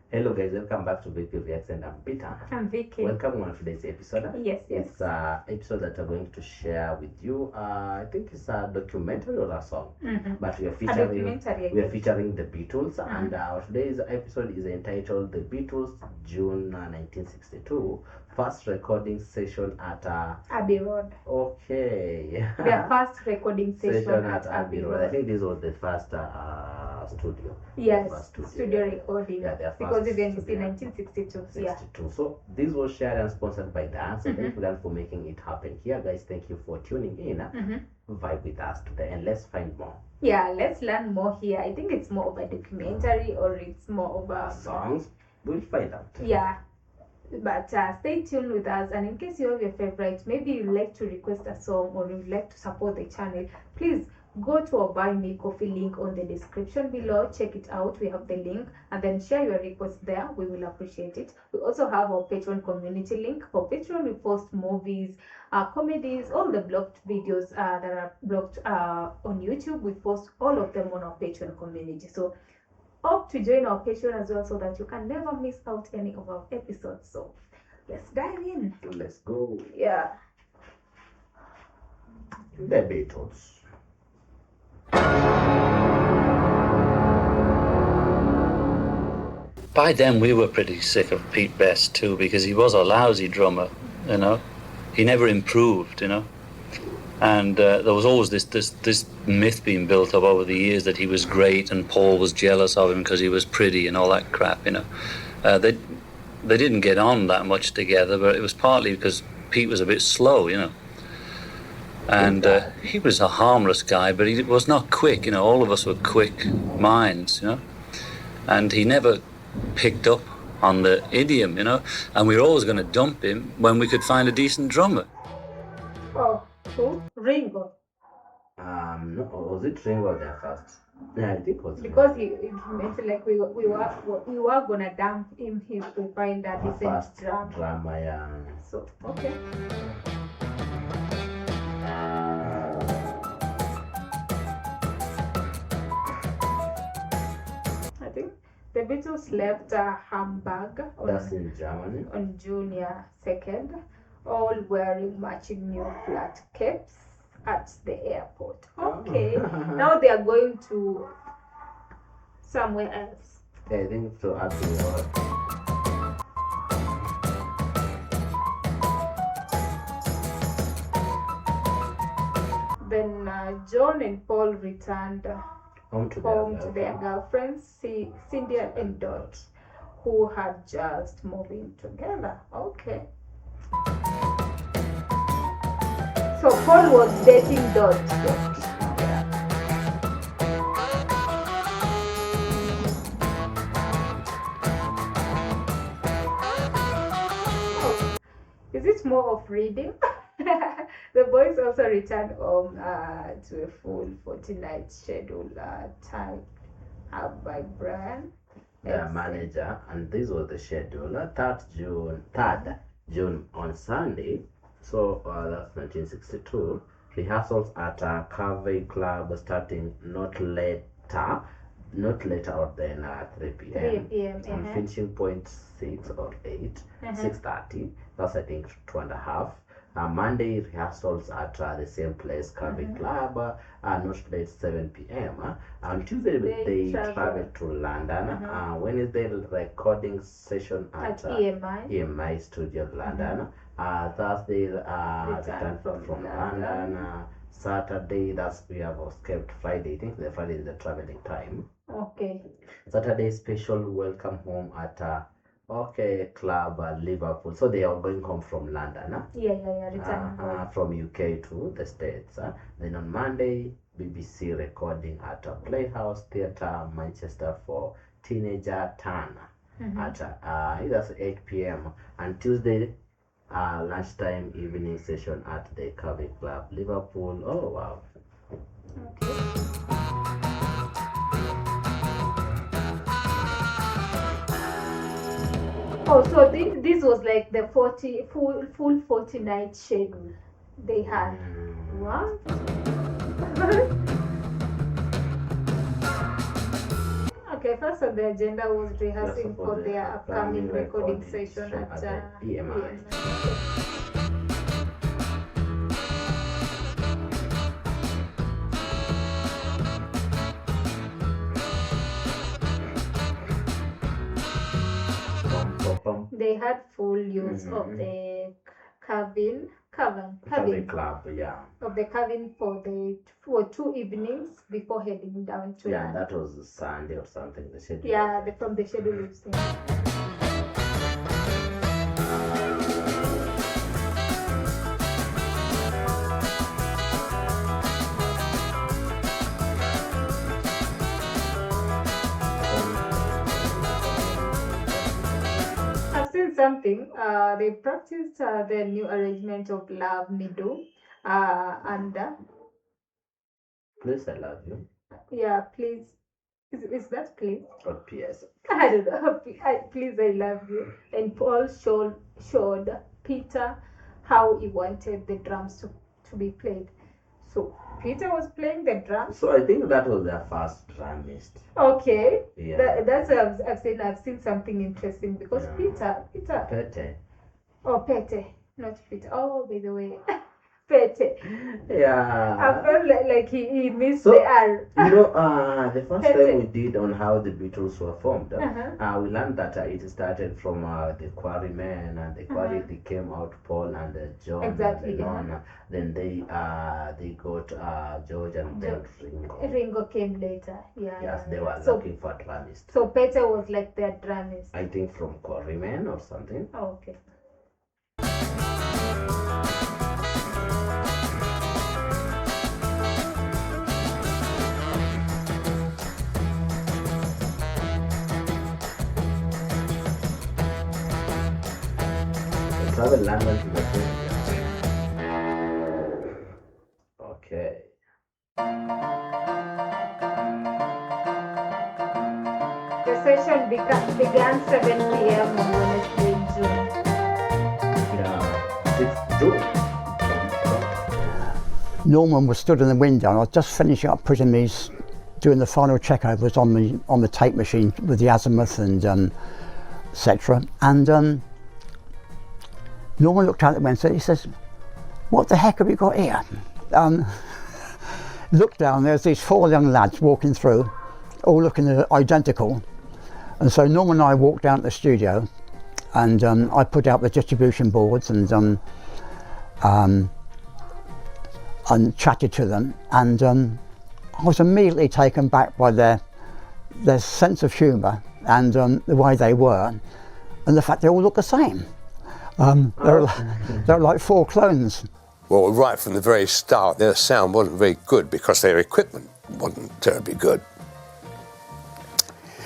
Hello guys, welcome back to Reaction. I'm Peter. I'm Vicky. Welcome on today's episode. Yes. It's an episode that I'm going to share with you. I think it's a documentary or a song, but we are featuring the Beatles, and today's episode is entitled "The Beatles, June 1962, First Recording Session at Abbeyroad." Okay. Their first recording session at Abbeyroad. I think this was the first studio. Yes, studio recording. Yeah, because even it's in 1962. 62. Yeah. So this was shared and sponsored by Dan. So thank you Dan for making it happen here, guys. Thank you for tuning in. Vibe with us today, and let's find more. Yeah, let's learn more here. I think it's more of a documentary, or it's more of a songs. We'll find out. Yeah. But stay tuned with us, and in case you have your favorites, maybe you'd like to request a song or you'd like to support the channel, please go to our Buy Me Coffee link on the description below. Check it out. We have the link, and then share your request there. We will appreciate it. We also have our Patreon community link. For Patreon, we post movies, comedies, all the blocked videos that are blocked on YouTube. We post all of them on our Patreon community. So hope to join our Patreon as well, so that you can never miss out any of our episodes. So let's dive in. Let's go. Yeah. The Beatles. By then we were pretty sick of Pete Best too, because he was a lousy drummer, you know. He never improved, you know. And there was always this myth being built up over the years that he was great and Paul was jealous of him because he was pretty and all that crap, you know. They didn't get on that much together, but it was partly because Pete was a bit slow, you know. And he was a harmless guy, but he was not quick, you know. All of us were quick minds, you know. And he never picked up on the idiom, you know. And we were always going to dump him when we could find a decent drummer. Oh, who? Ringo. No, was it Ringo there first? Yeah, I think it was because he meant like we were gonna dump him if we find a decent drama, yeah. So okay. I think the Beatles left Hamburg that's in Germany on June 2nd, all wearing matching new flat caps at the airport. Okay. Now they are going to somewhere else. I think to Abbeyroad. Then John and Paul returned home to their girlfriends, Cindy and Dot, who had just moved in together. Okay. So Paul was dating Dot. Is it more of reading? The boys also returned home to a full 40-night schedule time by Brian, their manager, and this was the schedule. 3rd June on Sunday. So that's 1962. Rehearsals at a Covey Club starting not later or than 3 p.m. 3 p.m. And finishing point 6 or 8, 6:30. That's I think 2.5. Monday rehearsals at the same place, Covey Club, not late 7 p.m. On Tuesday they traveled to London. Wednesday recording session at EMI Studio London. Thursday return from London. Saturday, that's we have escaped Friday. I think the Friday is the traveling time. Okay. Saturday special welcome home at club Liverpool. So they are going home from London. Return from UK to the States. Then on Monday, BBC recording at a Playhouse Theatre, Manchester for Teenager Turner at either 8 p.m. And Tuesday, lunchtime evening session at the Covey Club, Liverpool. Oh wow. Okay. Oh, so this was like the full 40-night schedule they had. What? Okay, first on the agenda was rehearsing Yes, for their upcoming recording session at the EMI. They had full use of the cabin club, yeah. Of the cabin for 2 evenings before heading down to Yeah, that was Sunday or something. The schedule. Yeah, from the schedule we've seen. Something they practiced the new arrangement of Love Me Do and Please I Love You. Yeah, please. Is that please? Or PS. I don't know. Please I Love You. And Paul showed Peter how he wanted the drums to be played. So Peter was playing the drums. So I think that was their first drummist. Okay. Yeah. That's what I've seen something interesting because Peter. Pete. Oh, Pete, not Peter. Oh, by the way, Pete. Yeah. I felt like he missed the R. You know, the first time we did on how the Beatles were formed, we learned that it started from the Quarrymen, and the Quarry they came out Paul and John. Exactly. And Lennon. Then they got George and then Ringo. Ringo came later. Yeah. Yes, they were looking for drummist. So Peter was like their drummist. I think from Quarrymen or something. Oh, okay. Travel London to the film. Okay. The session began 7 p.m. on Wednesday, June. Yeah, 6 June. Norman was stood in the window, and I was just finishing up putting these, doing the final checkovers on the tape machine with the azimuth and etc. And Norman looked out the window. He says, "What the heck have you got here?" Looked down. There's these 4 young lads walking through, all looking identical. And so Norman and I walked down to the studio, and I put out the distribution boards and chatted to them. And I was immediately taken back by their sense of humour and the way they were, and the fact they all look the same. They're like 4 clones. Well, right from the very start, their sound wasn't very good because their equipment wasn't terribly good.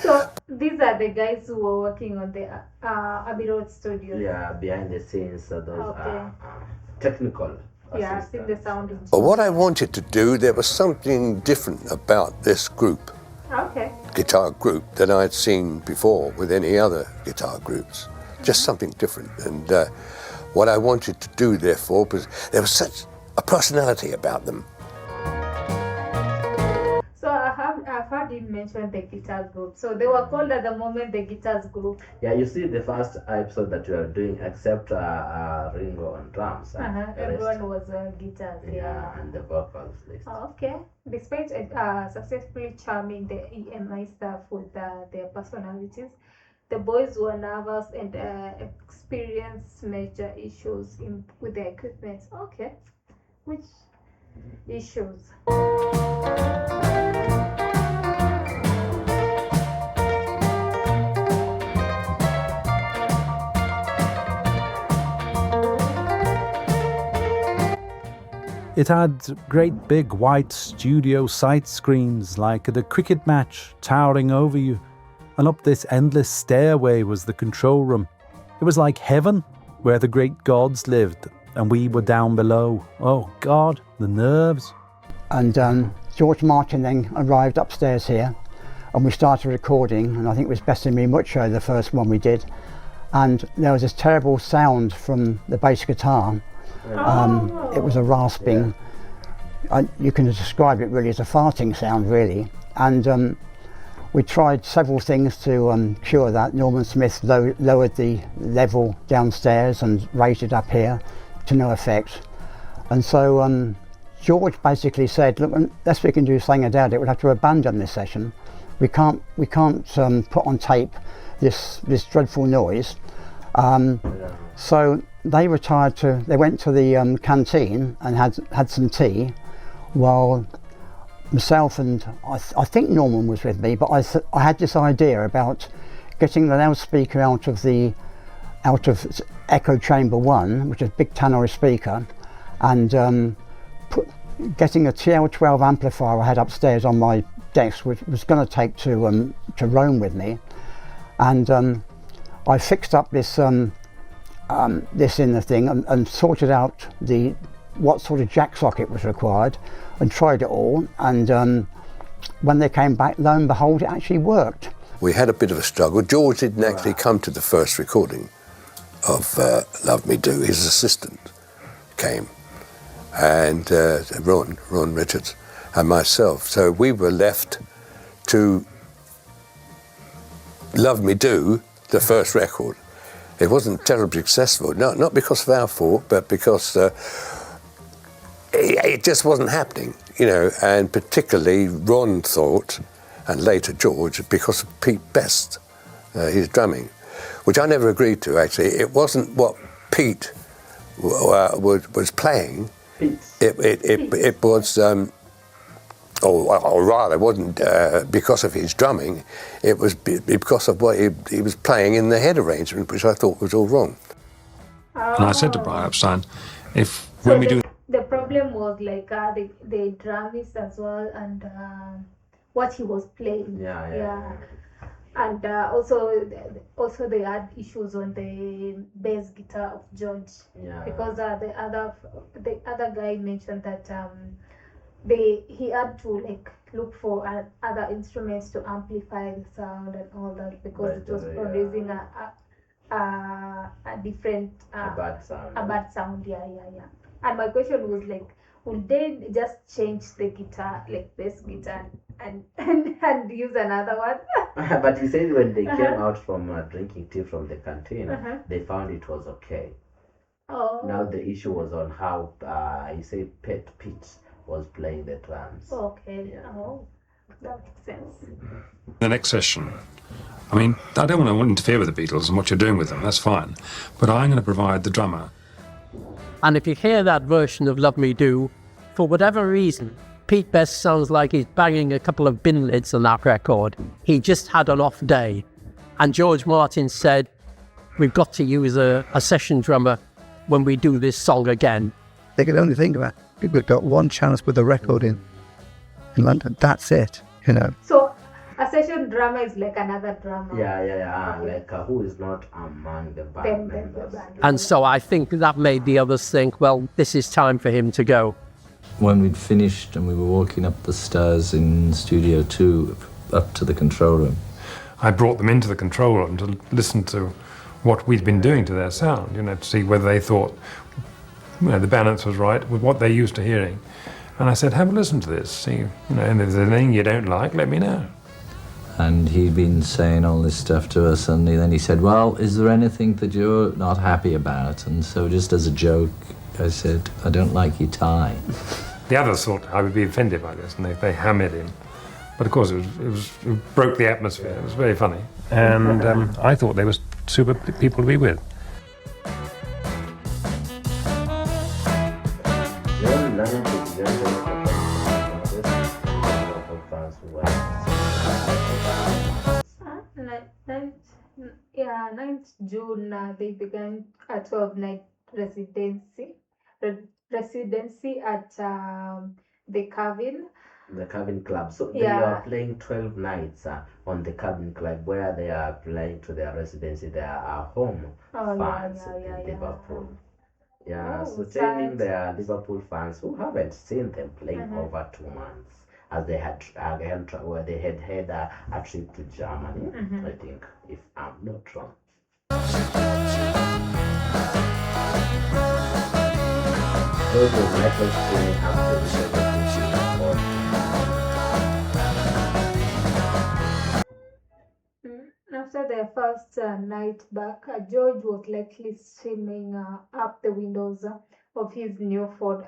So these are the guys who were working on the Abbeyroad studio. Yeah, behind the scenes, those are technical. Yeah, I've seen the sound engineer. But what I wanted to do, there was something different about this group, guitar group, than I'd seen before with any other guitar groups. Just something different. And what I wanted to do, therefore, was there was such a personality about them. So I've heard you mention the guitar group. So they were called at the moment the Guitars Group. Yeah, you see the first episode that we are doing, except Ringo on drums. Everyone was guitars. Yeah, and the vocals list. Oh, okay. Despite successfully charming the EMI staff with their personalities, the boys were nervous and experienced major issues with their equipment. Okay. Which issues? It had great big white studio sight screens like at a cricket match towering over you, and up this endless stairway was the control room. It was like heaven, where the great gods lived, and we were down below. Oh God, the nerves. And George Martin then arrived upstairs here, and we started recording, and I think it was Best in Me Mucho, the first one we did. And there was this terrible sound from the bass guitar. It was a rasping, you can describe it really as a farting sound, really. And We tried several things to cure that. Norman Smith lowered the level downstairs and raised it up here, to no effect. And so George basically said, look, unless we can do something about it, we'll have to abandon this session. We can't put on tape this dreadful noise. So they went to the canteen and had some tea, while myself and I think Norman was with me, but I had this idea about getting the loudspeaker out of echo chamber 1, which is a big tannoy speaker, and getting a TL12 amplifier I had upstairs on my desk, which was going to take to Rome with me, and I fixed up this this in the thing and sorted out what sort of jack socket was required, and tried it all, and when they came back, lo and behold, it actually worked. We had a bit of a struggle. George didn't actually come to the first recording of Love Me Do. His assistant came, and Ron Richards, and myself. So we were left to Love Me Do, the first record. It wasn't terribly successful, not because of our fault, but because it just wasn't happening, you know, and particularly Ron thought, and later George, because of Pete Best, his drumming, which I never agreed to, actually. It wasn't what Pete was playing. It was, or rather, it wasn't because of his drumming, it was because of what he was playing in the head arrangement, which I thought was all wrong. And I said to Brian Epstein, the problem was like the drummist as well, and what he was playing. Yeah. And also they had issues on the bass guitar of George. Yeah. Because the other guy mentioned that he had to like look for other instruments to amplify the sound and all that, because it was producing a different a bad sound. A bad sound. Yeah. And my question was like, would they just change the guitar, like bass guitar, and use another one? But he said when they came out from drinking tea from the canteen, they found it was okay. Oh. Now the issue was on how he said Pete was playing the drums. Okay. Yeah. Oh, that makes sense. The next session, I mean, I don't want to interfere with the Beatles and what you're doing with them, that's fine. But I'm going to provide the drummer. And if you hear that version of Love Me Do, for whatever reason, Pete Best sounds like he's banging a couple of bin lids on that record. He just had an off day. And George Martin said, we've got to use a session drummer when we do this song again. They could only think about, we've got one chance with a record in London. That's it, you know. So a session drummer is like another drummer. Yeah. Like who is not among the band members. And so I think that made the others think, well, this is time for him to go. When we'd finished and we were walking up the stairs in Studio 2 up to the control room, I brought them into the control room to listen to what we'd been doing to their sound, you know, to see whether they thought, you know, the balance was right with what they're used to hearing. And I said, have a listen to this, see, you know, and if there's anything you don't like, let me know. And he'd been saying all this stuff to us, and then he said, well, is there anything that you're not happy about? And so just as a joke, I said, I don't like your tie. The others thought I would be offended by this, and they hammered him. But of course, it broke the atmosphere. It was very funny. And I thought they were super people to be with. Johnlennon represented 9th June, they began a 12-night residency at the Cabin. The Cabin Club. So they are playing 12 nights on the Cabin Club, where they are playing to their residency. They are home fans in Liverpool. So telling their Liverpool fans who haven't seen them playing over 2 months, as they had where they had a trip to Germany, I think, if I'm not wrong. Those were records playing after the their first night back, George was likely streaming up the windows of his new Ford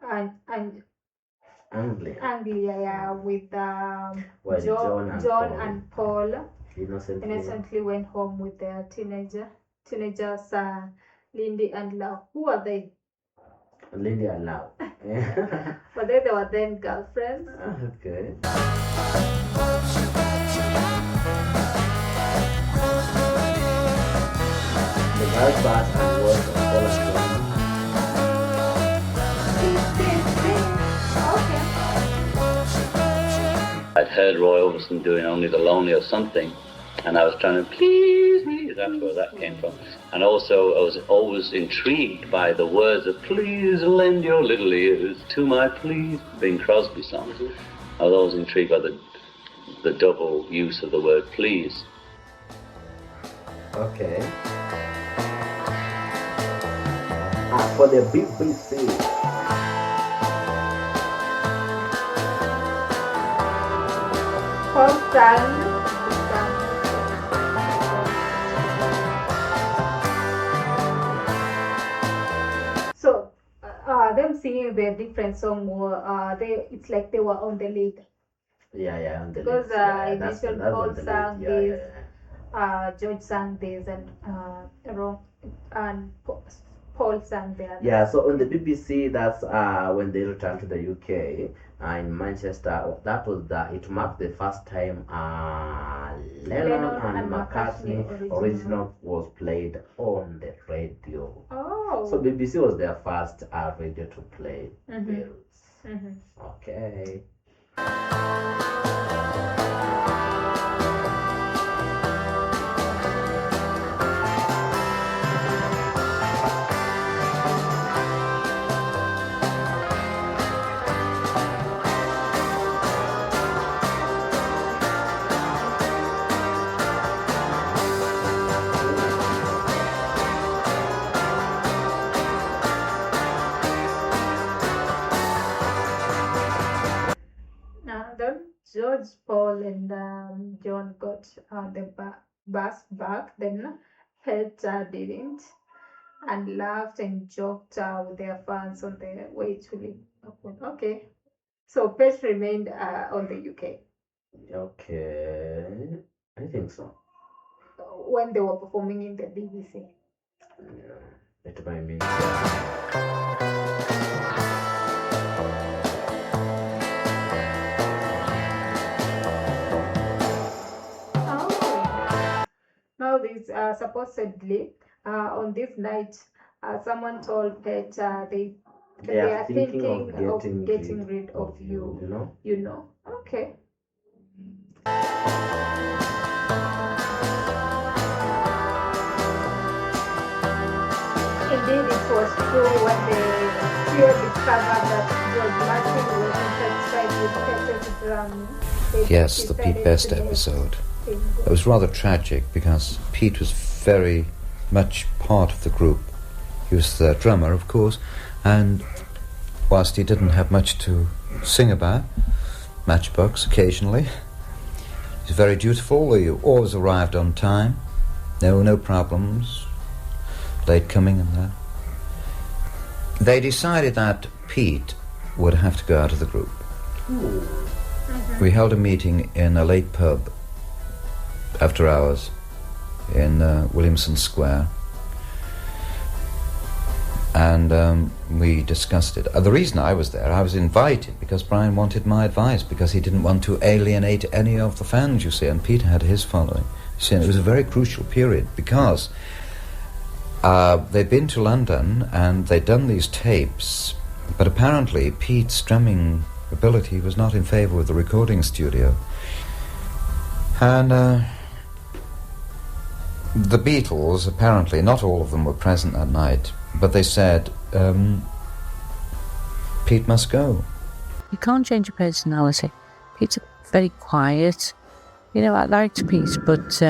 and Anglia, with John and Paul innocently went home with their teenagers, Lindy and Lau. Who are they? Lindy and Lau. But they were then girlfriends. Okay. The girls back and was all of them. I'd heard Roy Orbison doing Only the Lonely or something, and I was trying to please me. That's where that came from. And also, I was always intrigued by the words of "Please lend your little ears to my please" Bing Crosby songs. I was always intrigued by the double use of the word "please." Okay. For the BBC. So, them singing their different song were it's like they were on the lead. Yeah, on the because lead. I mentioned Paul sang this, George sang this, and Paul sang the other. Yeah, so on the BBC, that's when they returned to the UK in Manchester. That was it marked the first time Lennon and McCartney original was played on the radio. Oh. So BBC was their first radio to play Beatles. Okay. George, Paul, and John got the bus back. Then Peter didn't, and laughed and joked with their fans on the way to Liverpool. Okay, so Pet remained on the UK. Okay, I think so. When they were performing in the BBC. Yeah, it might mean. Now, this supposedly on this night, someone told Pet they are thinking of getting rid of you. You know. Okay. Indeed, it was true when the trio discovered that George Martin wasn't satisfied with Pet's drumming. Yes, the Pete Best episode. It was rather tragic because Pete was very much part of the group. He was the drummer, of course, and whilst he didn't have much to sing about, matchbox occasionally, he was very dutiful. He always arrived on time, no problems, late coming and that. They decided that Pete would have to go out of the group. We held a meeting in a late pub after hours in Williamson Square, and we discussed it. The reason I was there, I was invited because Brian wanted my advice, because he didn't want to alienate any of the fans, you see, and Peter had his following. You see, and it was a very crucial period because they'd been to London and they'd done these tapes, but apparently Pete's drumming ability was not in favour with the recording studio. And the Beatles, apparently, not all of them were present that night, but they said, Pete must go. You can't change your personality. Pete's very quiet. You know, I liked Pete, but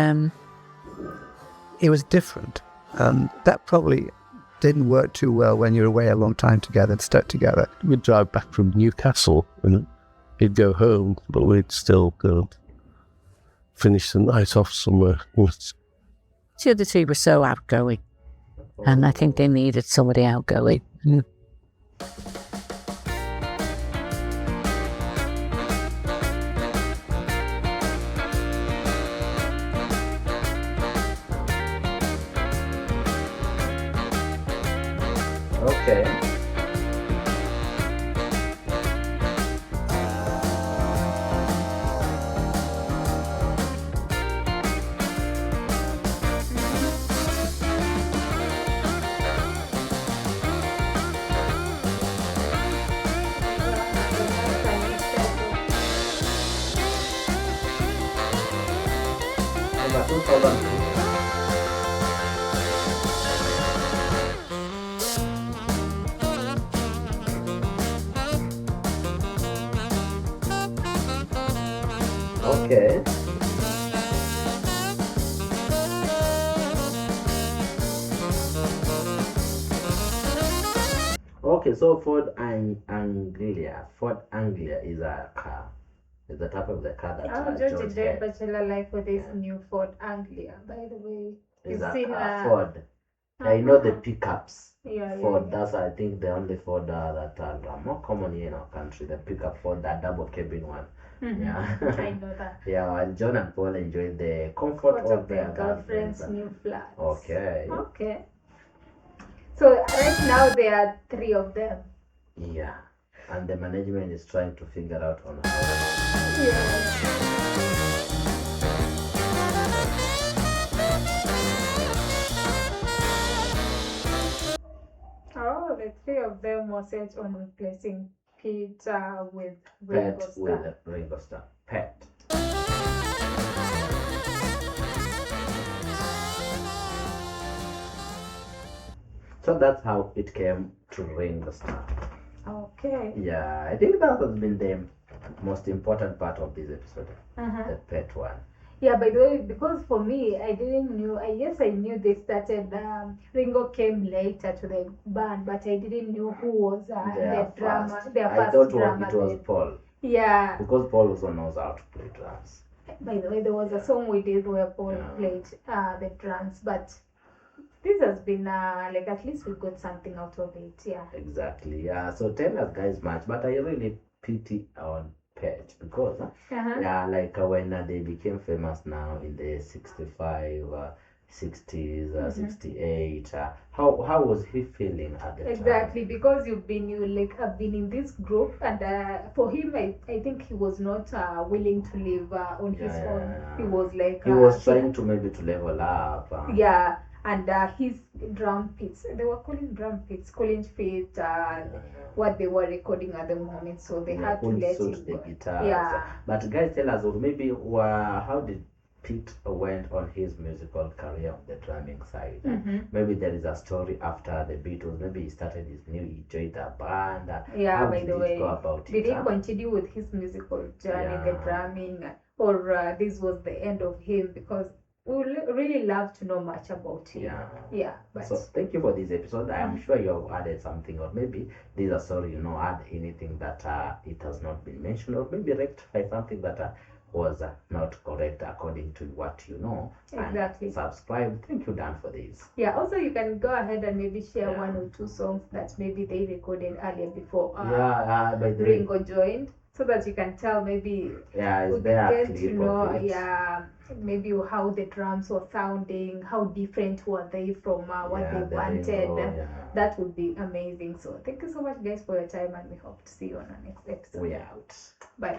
it was different. That probably didn't work too well when you're away a long time together and stuck together. We'd drive back from Newcastle and he'd go home, but we'd still go finish the night off somewhere. The other two were so outgoing, and I think they needed somebody outgoing. Okay. Okay. Okay, so Ford Anglia. Ford Anglia is a car. It's the type of the car that George George enjoyed had. Bachelor Life with this new Ford Anglia, by the way. Is You've a seen car, Ford. I know the pickups. Yeah, Ford, yeah. that's I think the only Ford that are more common here in our country. The pickup Ford, that double cabin one. Yeah. I know that. Yeah, and John and Paul enjoyed the comfort of their girlfriend's new flat. Okay. Okay. So right now there are 3 of them. Yeah. And the management is trying to figure out on how. Yeah. Oh, the 3 of them were set on replacing Pete with Ringostarr. Pet. So that's how it came to Ringostarr. Okay. Yeah, I think that has been the most important part of this episode. The pet one. Yeah, by the way, because for me, I didn't knew. I knew they started. Ringo came later to the band, but I didn't know who was the drummer. Their first I thought drummer. it was Paul. Yeah. Because Paul also knows how to play drums. By the way, there was a song we did where Paul played the drums, but this has been like at least we got something out of it. Yeah. Exactly. Yeah. So tell us guys much, but I really pity on Pet because yeah, like when they became famous now in the 65, 60s, 68. How was he feeling at the time? Exactly, because I've been in this group, and for him, I think he was not willing to live on his own. He was like he was trying to maybe to level up. Yeah. And his drum pits, they were calling drum pits, calling fit what they were recording at the moment, so they had to let it the go. guitars. Yeah. But guys, tell us maybe how did Pete went on his musical career on the drumming side? Maybe there is a story after the Beatles. Maybe he started he joined a band. Yeah, how by did the way, go about did it, he continue with his musical journey, the drumming, or this was the end of him? Because we would really love to know much about him. Yeah. But so thank you for this episode. I am sure you have added something, or maybe this is sorry, add anything that it has not been mentioned, or maybe rectify something that was not correct according to what you know. Exactly. And subscribe. Thank you, Dan, for this. Yeah. Also, you can go ahead and maybe share 1 or 2 songs that maybe they recorded earlier before by the Ringo joined, so that you can tell maybe is there a get clip to know of it? maybe how the drums were sounding, how different were they from what they wanted. Ringo, that would be amazing. So thank you so much guys for your time, and we hope to see you on our next episode. We out. Bye.